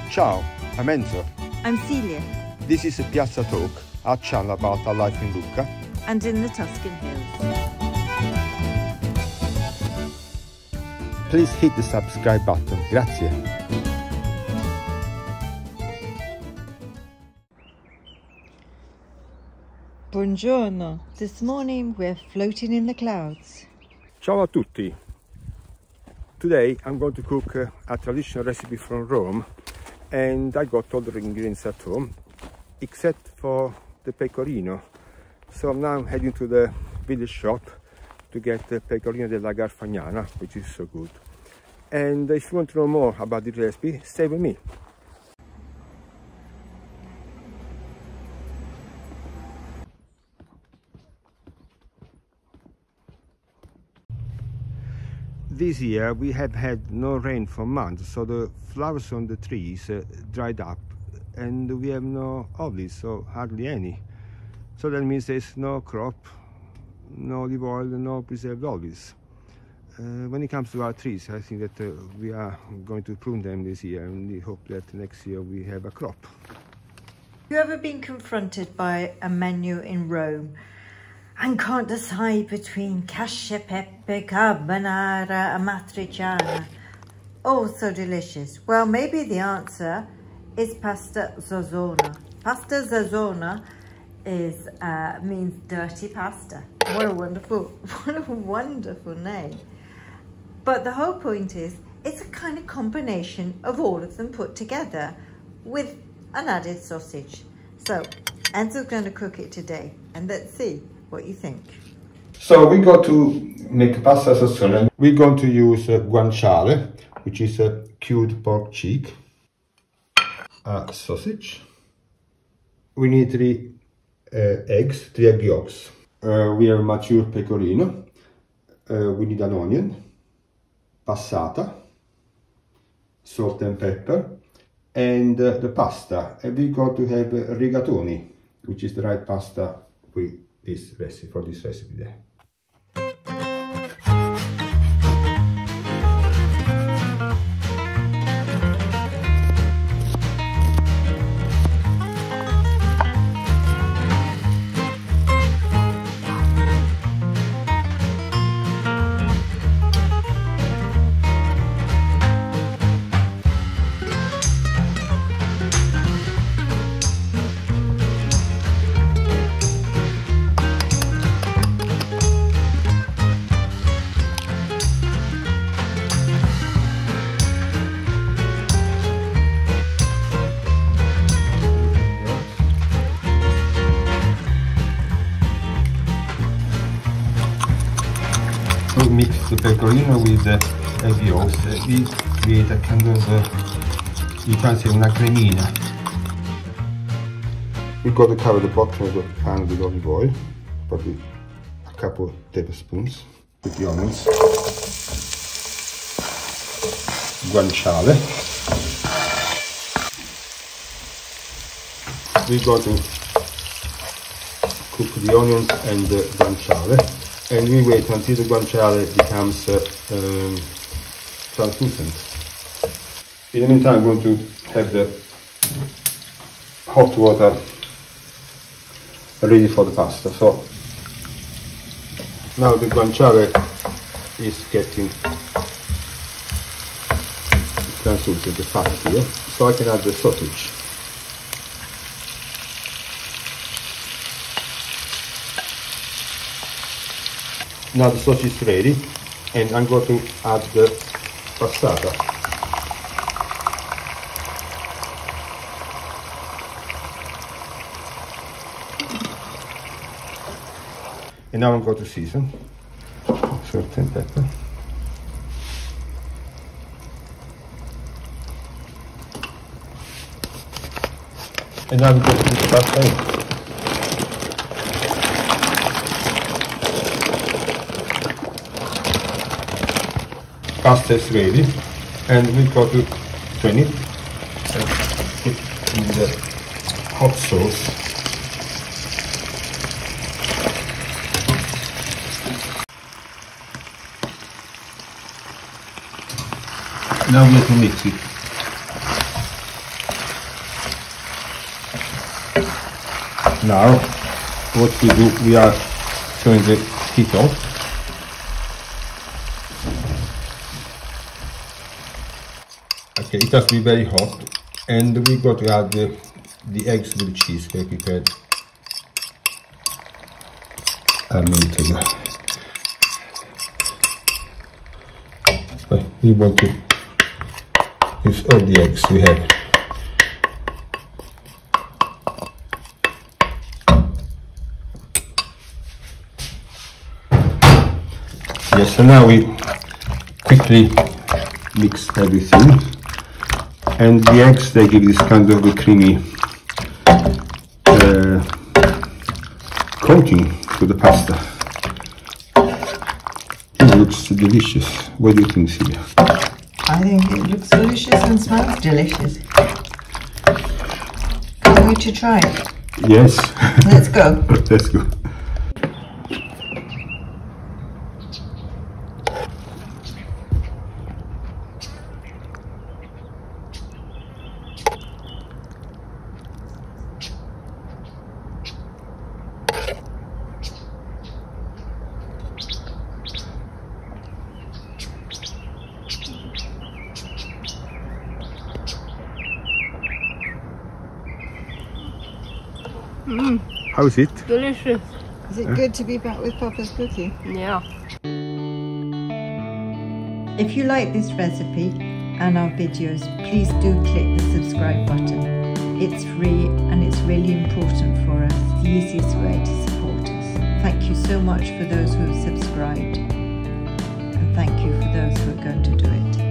Ciao, I'm Enzo. I'm Celia. This is Piazza Talk, our channel about our life in Lucca and in the Tuscan Hills. Please hit the subscribe button. Grazie. Buongiorno. This morning we're floating in the clouds. Ciao a tutti. Today I'm going to cook a traditional recipe from Rome, and I got all the ingredients at home except for the pecorino. So now I'm heading to the village shop to get the pecorino della Garfagnana, which is so good. And if you want to know more about the recipe, stay with me. This year we have had no rain for months, so the flowers on the trees dried up, and we have no olives, so hardly any. So that means there's no crop, no olive oil, no preserved olives. When it comes to our trees, I think that we are going to prune them this year, and we hope that next year we have a crop. Have you ever been confronted by a menu in Rome and can't decide between cacio e pepe, carbonara, amatriciana? Oh, so delicious. Well, maybe the answer is pasta zozzona. Pasta zozzona means dirty pasta. What a wonderful name. But the whole point is, it's a kind of combination of all of them put together with an added sausage. So, Enzo's going to cook it today, and let's see what you think. So we got to make pasta zozzona. We're going to use guanciale, which is a cured pork cheek, a sausage. We need 3 eggs, 3 egg yolks. We have mature pecorino. We need an onion, passata, salt and pepper, and the pasta. And we got to have rigatoni, which is the right pasta with this recipe, for this recipe there. Mix the pecorino with the egg yolks. We create a kind of, you can say, una cremina. We've got to cover the bottom of the pan with olive oil, probably a couple of tablespoons, with the onions, guanciale. We've got to cook the onions and the guanciale. And we wait until the guanciale becomes translucent. In the meantime, I'm going to have the hot water ready for the pasta. So now the guanciale is getting translucent, the fat here, so I can add the sausage. Now the sausage is ready, and I'm going to add the passata. And now I'm going to season, salt and pepper. And now I'm going to put the pasta in. Pasta is ready, and we got to drain it and put in the hot sauce. Now we have to mix it. Now, what we do, we are showing the heat on. Okay, it has to be very hot, and we got to add the eggs with the cheese we prepared a minute ago. But we want to use all the eggs we have. Yes, so now we quickly mix everything, and the eggs, they give this kind of a creamy coating to the pasta. It looks delicious. What do you think, Silvia? I think it looks delicious and smells delicious. Can't wait to try it. Yes. Let's go. Let's go. How is it? Delicious. Is it good to be back with Papa's cooking? Yeah. If you like this recipe and our videos, please do click the subscribe button. It's free and it's really important for us. It's the easiest way to support us. Thank you so much for those who have subscribed, and thank you for those who are going to do it.